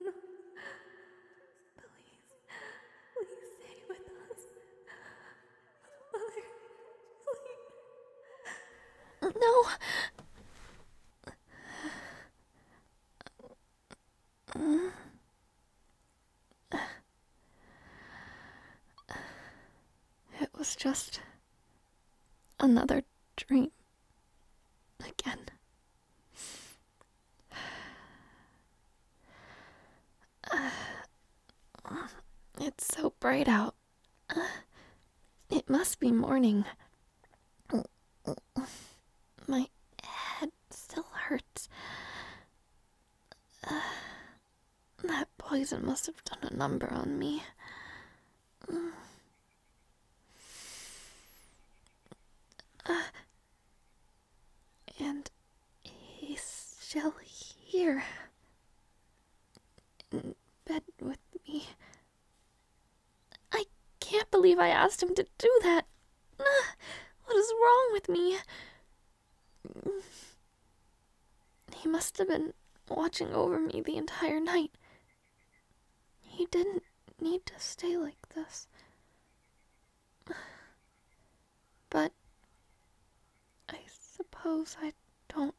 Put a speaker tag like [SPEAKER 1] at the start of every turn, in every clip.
[SPEAKER 1] No. Please stay with us. Mother, please. No. It was just another dream. Again. It's so bright out. It must be morning. My head still hurts. That poison must have done a number on me. And he's still here. In bed with me. I can't believe I asked him to do that. What is wrong with me? He must have been watching over me the entire night. He didn't need to stay like this. But I suppose I don't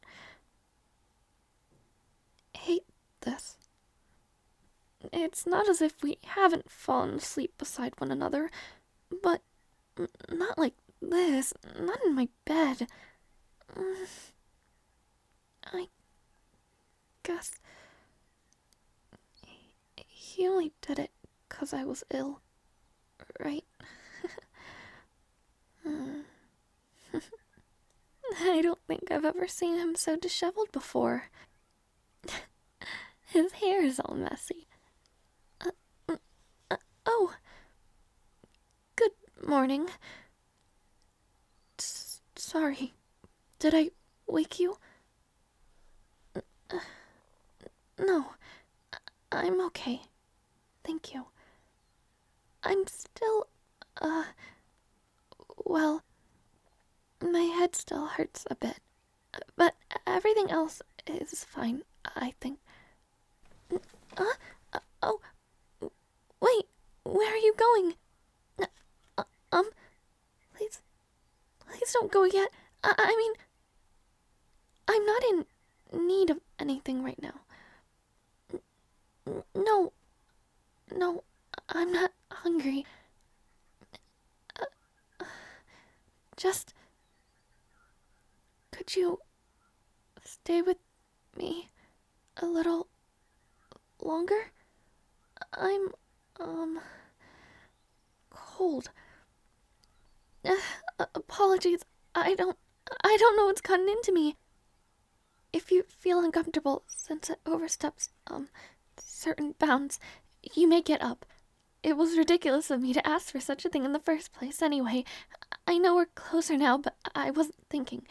[SPEAKER 1] hate this. It's not as if we haven't fallen asleep beside one another, but not like this, not in my bed. I guess he only did it 'cause I was ill, right? I don't think I've ever seen him so disheveled before. His hair is all messy. Oh. Good morning. Sorry. Did I wake you? No. I'm okay. Thank you. I'm still, well, my head still hurts a bit, but everything else is fine, I think. Oh, wait, where are you going? Please don't go yet. I mean, I'm not in need of anything right now. No, I'm not hungry. Just, could you stay with me a little longer? I'm, cold. Apologies, I don't know what's gotten into me. If you feel uncomfortable since it oversteps, certain bounds, you may get up. It was ridiculous of me to ask for such a thing in the first place anyway. I know we're closer now, but I wasn't thinking.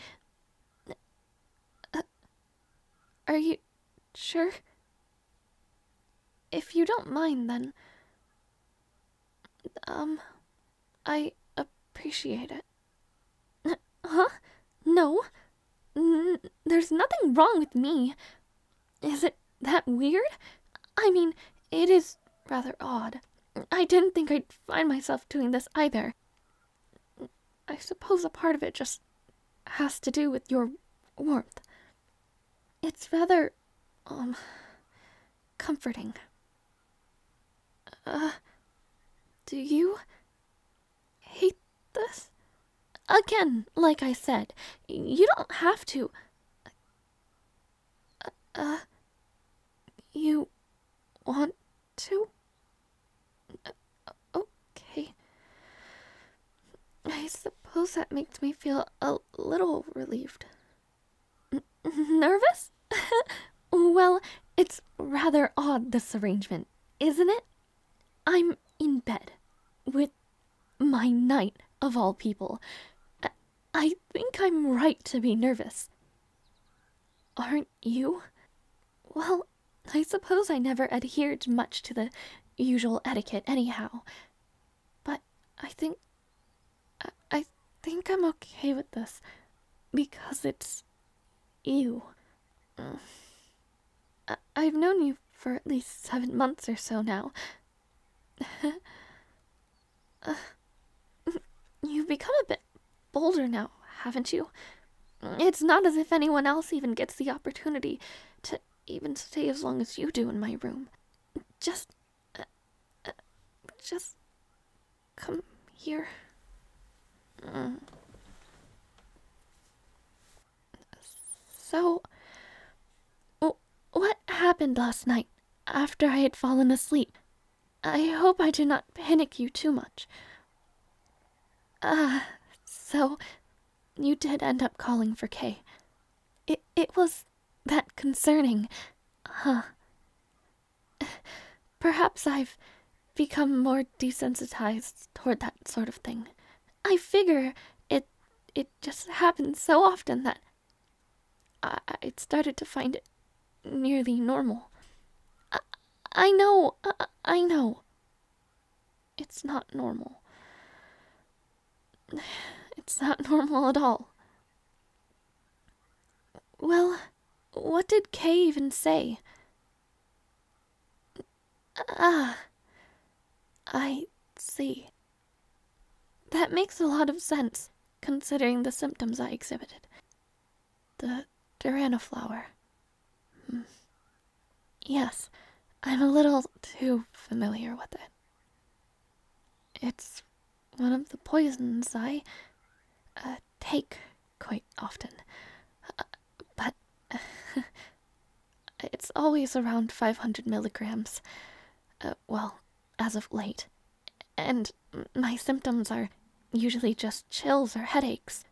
[SPEAKER 1] Are you sure? If you don't mind, then, I appreciate it. Huh? No. There's nothing wrong with me. Is it that weird? I mean, it is rather odd. I didn't think I'd find myself doing this either. I suppose a part of it just has to do with your warmth. It's rather, comforting. Do you hate this? Again, like I said, you don't have to. You want to? Okay. I suppose that makes me feel a little relieved. Nervous? Well, it's rather odd, this arrangement, isn't it? I'm in bed with my knight, of all people. I think I'm right to be nervous. Aren't you? Well, I suppose I never adhered much to the usual etiquette anyhow. But I think I'm okay with this because it's you. I've known you for at least 7 months or so now. You've become a bit bolder now, haven't you? It's not as if anyone else even gets the opportunity to even stay as long as you do in my room. Just come here. So, what happened last night after I had fallen asleep? I hope I did not panic you too much. So you did end up calling for Kay. It was that concerning, huh? Perhaps I've become more desensitized toward that sort of thing. I figure it just happens so often that I started to find it nearly normal. I know. It's not normal. It's not normal at all. Well, what did Kay even say? I see. That makes a lot of sense, considering the symptoms I exhibited. The Tyrannosaur. Yes, I'm a little too familiar with it. It's one of the poisons I take quite often. But it's always around 500 milligrams. Well, as of late. And my symptoms are usually just chills or headaches.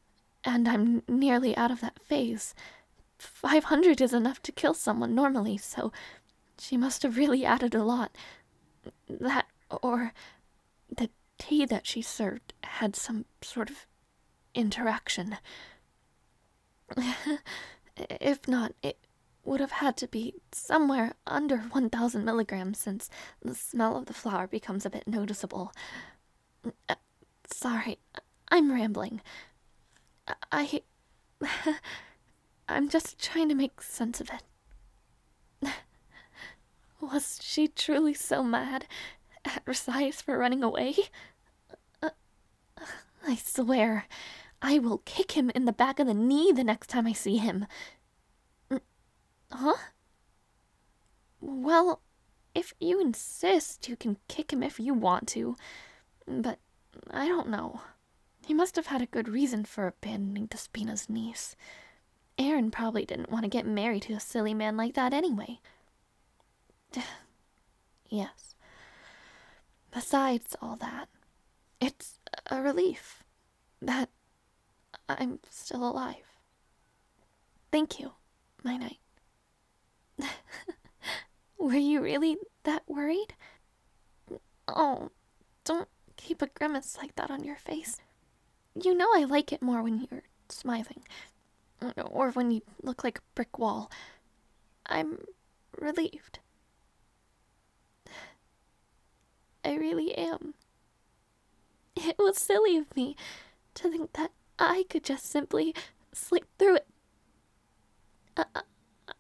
[SPEAKER 1] And I'm nearly out of that phase. 500 is enough to kill someone normally, so she must have really added a lot. That, or the tea that she served had some sort of interaction. If not, it would have had to be somewhere under 1,000 milligrams since the smell of the flower becomes a bit noticeable. Sorry, I'm rambling. I'm just trying to make sense of it. Was she truly so mad at Resias for running away? I swear, I will kick him in the back of the knee the next time I see him. Huh? Well, if you insist, you can kick him if you want to. But I don't know. He must have had a good reason for abandoning Despina's niece. Aaron probably didn't want to get married to a silly man like that anyway. Yes. Besides all that, it's a relief that I'm still alive. Thank you, my knight. Were you really that worried? Oh, don't keep a grimace like that on your face. You know I like it more when you're smiling. Or when you look like a brick wall. I'm relieved. I really am. It was silly of me to think that I could just simply sleep through it.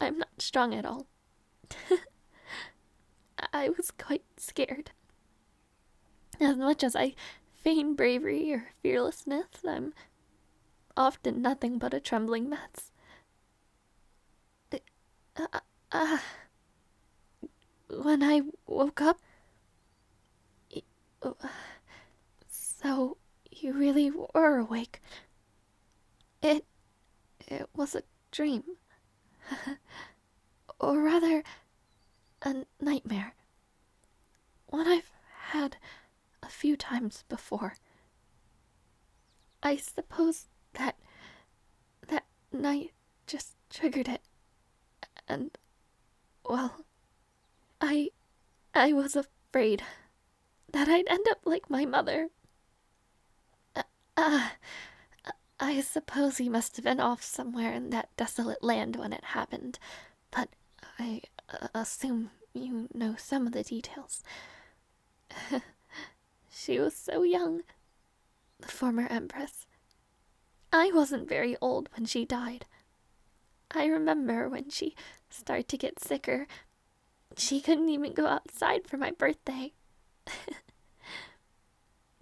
[SPEAKER 1] I'm not strong at all. I was quite scared. As much as I feign bravery or fearlessness, I'm often nothing but a trembling mess. When I woke up... So, you really were awake. It was a dream. Or rather, a nightmare. One I've had a few times before. I suppose that night just triggered it. And, well, I was afraid that I'd end up like my mother. I suppose he must have been off somewhere in that desolate land when it happened, but I assume you know some of the details. She was so young, the former Empress. I wasn't very old when she died. I remember when she started to get sicker, she couldn't even go outside for my birthday.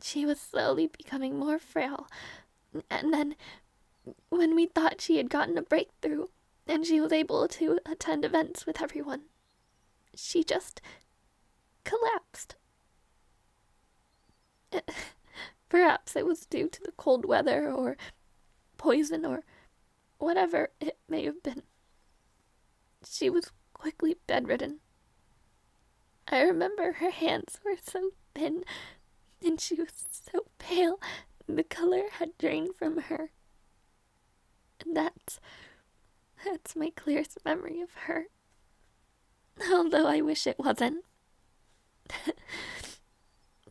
[SPEAKER 1] She was slowly becoming more frail, and then when we thought she had gotten a breakthrough and she was able to attend events with everyone, she just collapsed. Perhaps it was due to the cold weather or poison or whatever it may have been. She was quickly bedridden. I remember her hands were so thin and she was so pale, the color had drained from her. And that's my clearest memory of her. Although I wish it wasn't.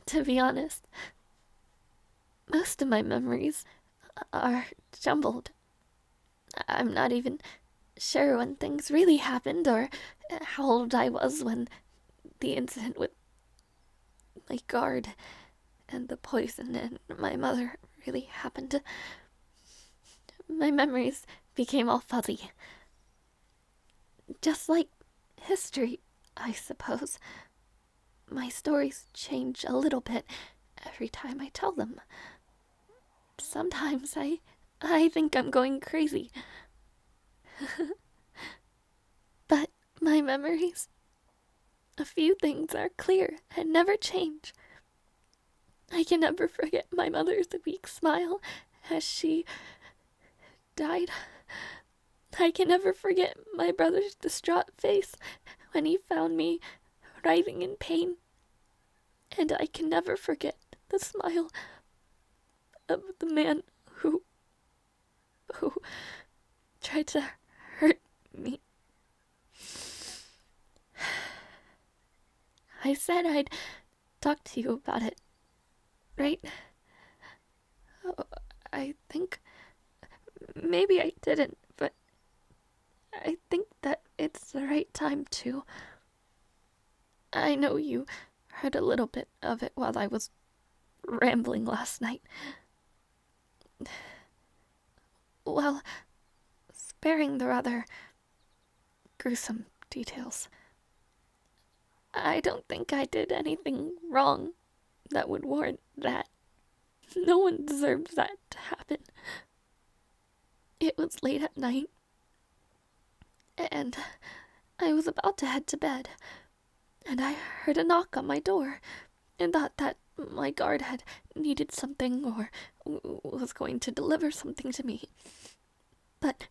[SPEAKER 1] To be honest, most of my memories are jumbled. I'm not even sure when things really happened or how old I was when the incident with my guard and the poison and my mother really happened. My memories became all fuzzy. Just like history, I suppose. My stories change a little bit every time I tell them. Sometimes I think I'm going crazy. But my memories, a few things are clear and never change. I can never forget my mother's weak smile as she died. I can never forget my brother's distraught face when he found me writhing in pain. And I can never forget the smile of the man who tried to hurt me. I said I'd talk to you about it, right? Oh, I think maybe I didn't, but I think that it's the right time to. I know you heard a little bit of it while I was rambling last night. Well, sparing the rather gruesome details. I don't think I did anything wrong that would warrant that. No one deserves that to happen. It was late at night, and I was about to head to bed, and I heard a knock on my door, and thought that my guard had needed something or was going to deliver something to me. But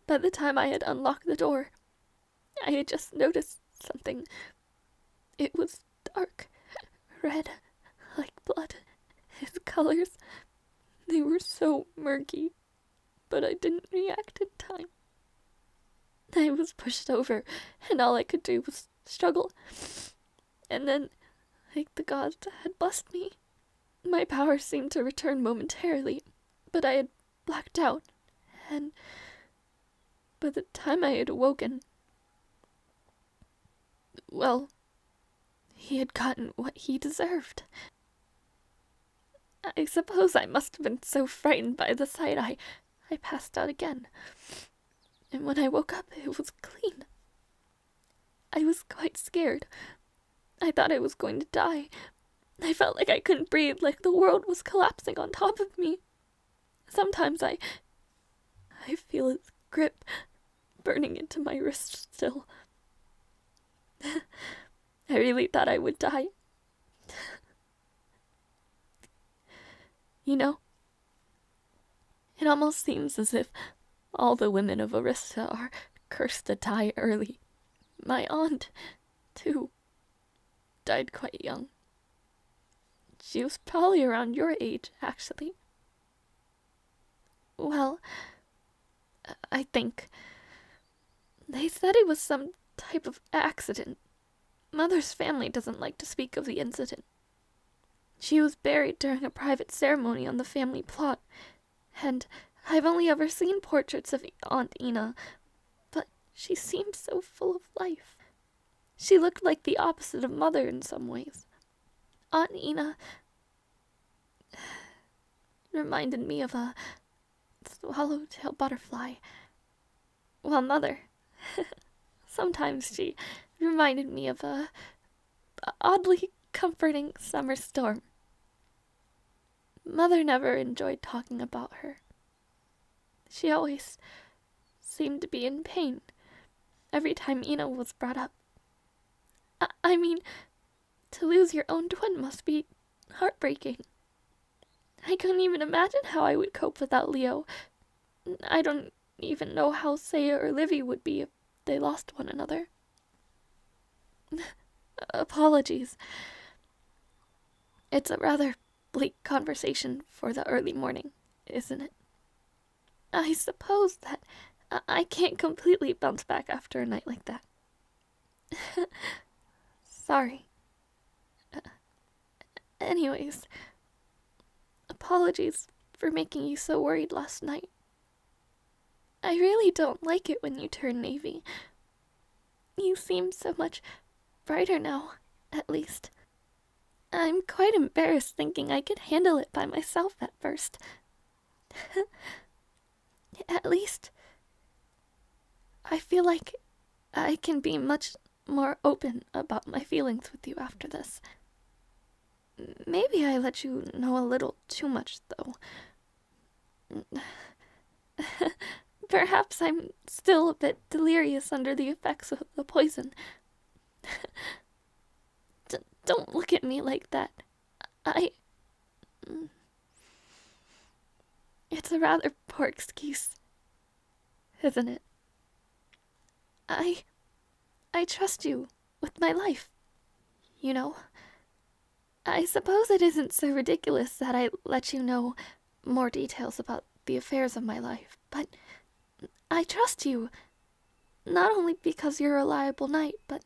[SPEAKER 1] by the time I had unlocked the door, I had just noticed something. It was dark, red, like blood. His colors, they were so murky, but I didn't react in time. I was pushed over, and all I could do was struggle. And then, like the gods had blessed me, my power seemed to return momentarily, but I had blacked out, and by the time I had awoken, well, he had gotten what he deserved. I suppose I must have been so frightened by the sight I passed out again. And when I woke up, it was clean. I was quite scared. I thought I was going to die. I felt like I couldn't breathe, like the world was collapsing on top of me. Sometimes I feel its grip burning into my wrist still. I really thought I would die. You know, it almost seems as if all the women of Arista are cursed to die early. My aunt, too, died quite young. She was probably around your age, actually. Well, I think they said it was some type of accident. Mother's family doesn't like to speak of the incident. She was buried during a private ceremony on the family plot, and I've only ever seen portraits of Aunt Ina, but she seemed so full of life. She looked like the opposite of Mother in some ways. Aunt Ina reminded me of a swallowtail butterfly. Well, Mother, sometimes she reminded me of a oddly comforting summer storm. Mother never enjoyed talking about her. She always seemed to be in pain every time Ina was brought up. I mean, to lose your own twin must be heartbreaking. I couldn't even imagine how I would cope without Leo. I don't even know how Saya or Livy would be if they lost one another. Apologies. It's a rather bleak conversation for the early morning, isn't it? I suppose that I can't completely bounce back after a night like that. Sorry. Anyways, apologies for making you so worried last night. I really don't like it when you turn Navy. You seem so much brighter now, at least. I'm quite embarrassed thinking I could handle it by myself at first. At least, I feel like I can be much more open about my feelings with you after this. Maybe I let you know a little too much, though. Perhaps I'm still a bit delirious under the effects of the poison. Don't look at me like that. It's a rather poor excuse, isn't it? I trust you with my life, you know. I suppose it isn't so ridiculous that I let you know more details about the affairs of my life, but I trust you, not only because you're a reliable knight, but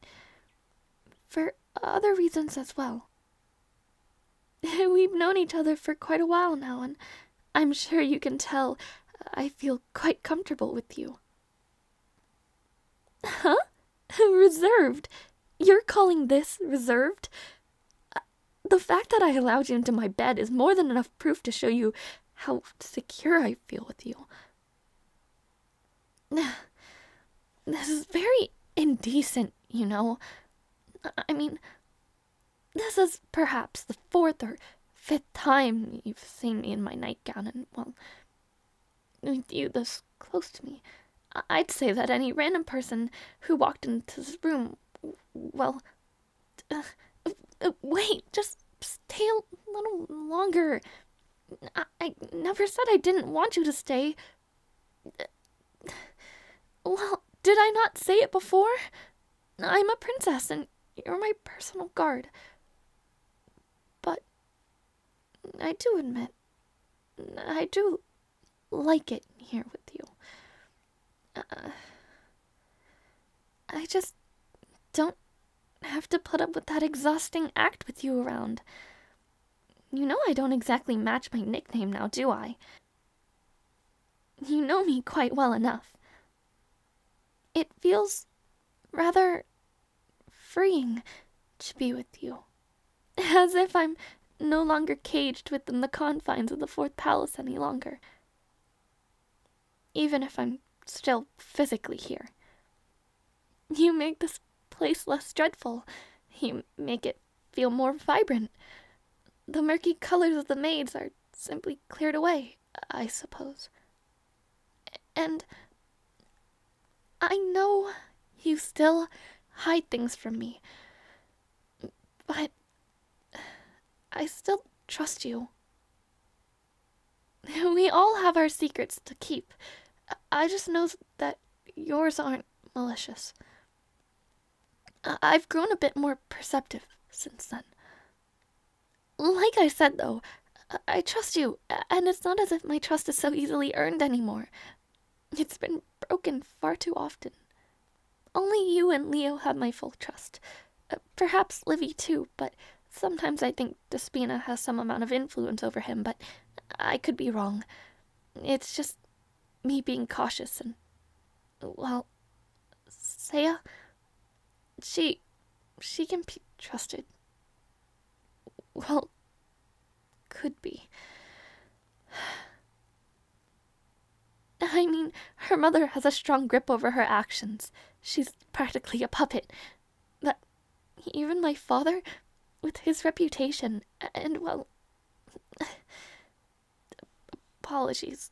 [SPEAKER 1] for other reasons as well. We've known each other for quite a while now, and I'm sure you can tell I feel quite comfortable with you. Huh? Reserved? You're calling this reserved? The fact that I allowed you into my bed is more than enough proof to show you how secure I feel with you. This is very indecent, you know. I mean, this is perhaps the 4th or 5th time you've seen me in my nightgown, and, well, with you this close to me. I'd say that any random person who walked into this room, well, wait, just stay a little longer. I never said I didn't want you to stay. Well, did I not say it before? I'm a princess, and you're my personal guard. But I do admit, I do like it here with you. I just don't have to put up with that exhausting act with you around. You know I don't exactly match my nickname now, do I? You know me quite well enough. It feels rather freeing to be with you. As if I'm no longer caged within the confines of the 4th Palace any longer. Even if I'm still physically here. You make this place less dreadful. You make it feel more vibrant. The murky colors of the maids are simply cleared away, I suppose. And I know you still hide things from me, but I still trust you. We all have our secrets to keep. I just know that yours aren't malicious. I've grown a bit more perceptive since then. Like I said, though, I trust you, and it's not as if my trust is so easily earned anymore. It's been broken far too often. Only you and Leo have my full trust. Perhaps Livy too, but sometimes I think Despina has some amount of influence over him, but I could be wrong. It's just me being cautious and, well, Saya, she can be trusted. Well, could be. I mean, her mother has a strong grip over her actions. She's practically a puppet. But even my father, with his reputation, and well... apologies.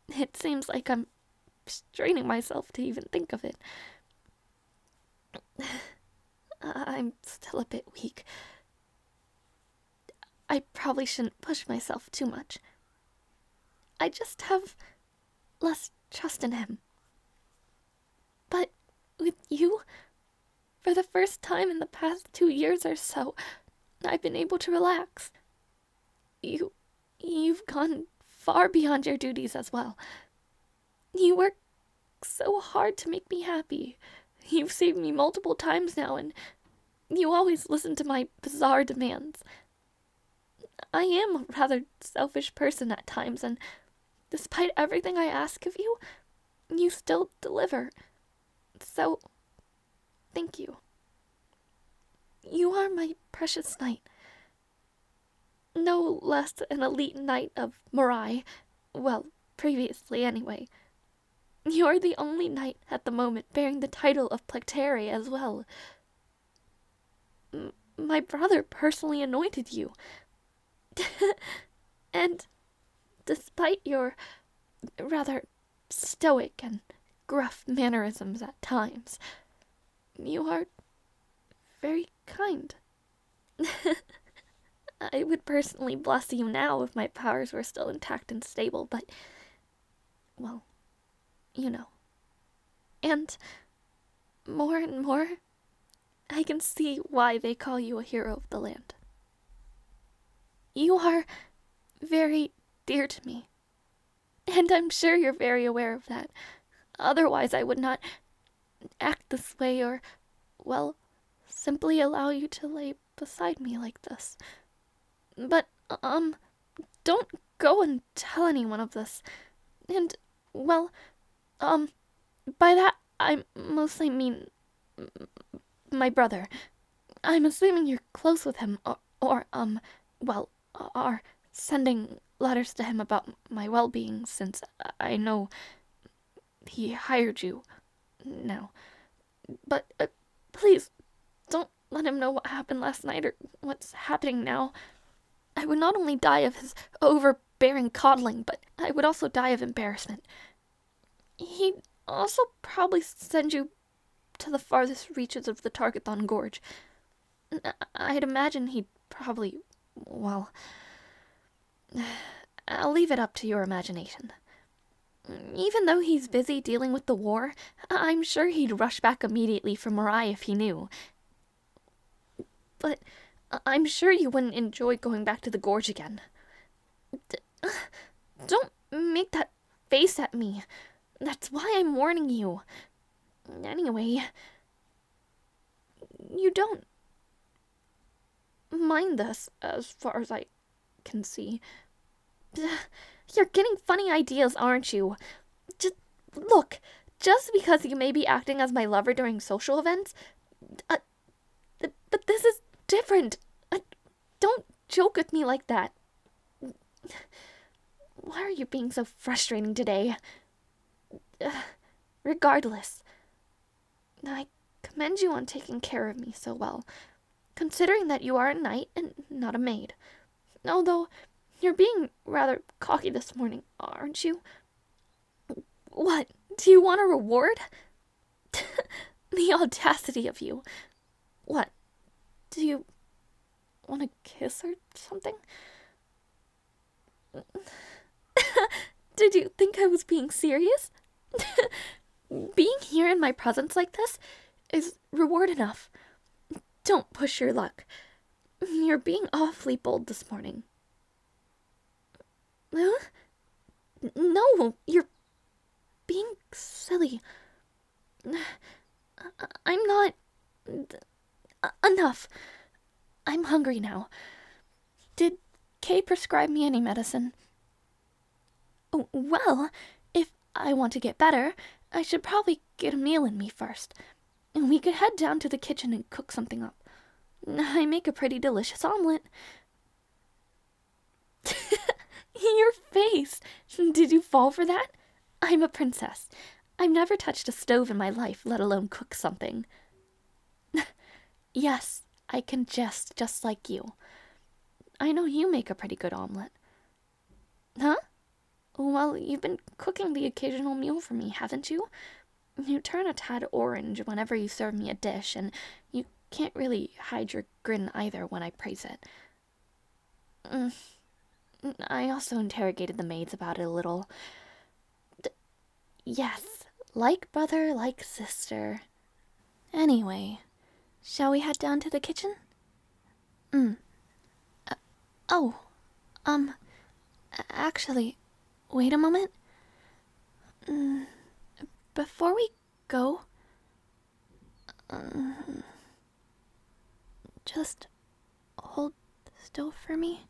[SPEAKER 1] It seems like I'm straining myself to even think of it. I'm still a bit weak. I probably shouldn't push myself too much. I just have less trust in him. But with you, for the first time in the past 2 years or so, I've been able to relax. You've gone far beyond your duties as well. You work so hard to make me happy. You've saved me multiple times now, and you always listen to my bizarre demands. I am a rather selfish person at times, and despite everything I ask of you, you still deliver. So, thank you. You are my precious knight. No less an elite knight of Morai. Well, previously anyway. You're the only knight at the moment bearing the title of Plectere as well. My brother personally anointed you. And despite your rather stoic and gruff mannerisms at times, you are very kind. I would personally bless you now if my powers were still intact and stable, but, well, you know. And more, I can see why they call you a hero of the land. You are very dear to me, and I'm sure you're very aware of that. Otherwise, I would not act this way or, well, simply allow you to lay beside me like this. But, don't go and tell anyone of this. And, well, by that, I mostly mean my brother. I'm assuming you're close with him, or well, are sending letters to him about my well-being, since I know he hired you now. But, please, don't let him know what happened last night or what's happening now. I would not only die of his overbearing coddling, but I would also die of embarrassment. He'd also probably send you to the farthest reaches of the Targathon Gorge. I'd imagine he'd probably, well, I'll leave it up to your imagination. Even though he's busy dealing with the war, I'm sure he'd rush back immediately from Morai if he knew. But I'm sure you wouldn't enjoy going back to the gorge again. Don't make that face at me. That's why I'm warning you. Anyway, you don't mind this, as far as I can see. You're getting funny ideas, aren't you? Look, just because you may be acting as my lover during social events, but this is different. Don't joke with me like that. Why are you being so frustrating today? Regardless, I commend you on taking care of me so well, considering that you are a knight and not a maid. Although, you're being rather cocky this morning, aren't you? What? Do you want a reward? The audacity of you. What? Do you want a kiss or something? Did you think I was being serious? Being here in my presence like this is reward enough. Don't push your luck. You're being awfully bold this morning. Huh? No, you're being silly. I'm not... Enough. I'm hungry now. Did Kay prescribe me any medicine? Well, if I want to get better, I should probably get a meal in me first. And we could head down to the kitchen and cook something up. I make a pretty delicious omelet. Your face! Did you fall for that? I'm a princess. I've never touched a stove in my life, let alone cook something. Yes, I can jest just like you. I know you make a pretty good omelet. Huh? Well, you've been cooking the occasional meal for me, haven't you? You turn a tad orange whenever you serve me a dish, and you can't really hide your grin either when I praise it. I also interrogated the maids about it a little. Yes, like brother, like sister. Anyway, shall we head down to the kitchen? Oh, actually, wait a moment. Before we go, just hold still for me.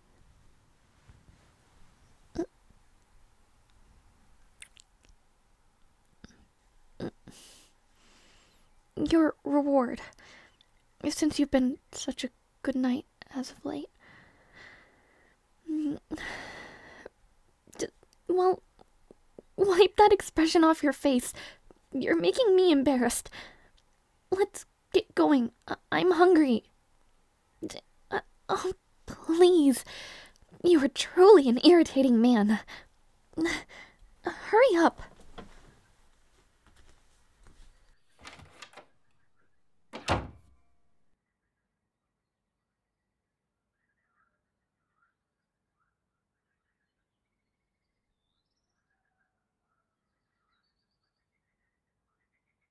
[SPEAKER 1] Your reward, since you've been such a good knight as of late. Well, wipe that expression off your face. You're making me embarrassed. Let's get going. I'm hungry. Oh, please. You are truly an irritating man. Hurry up.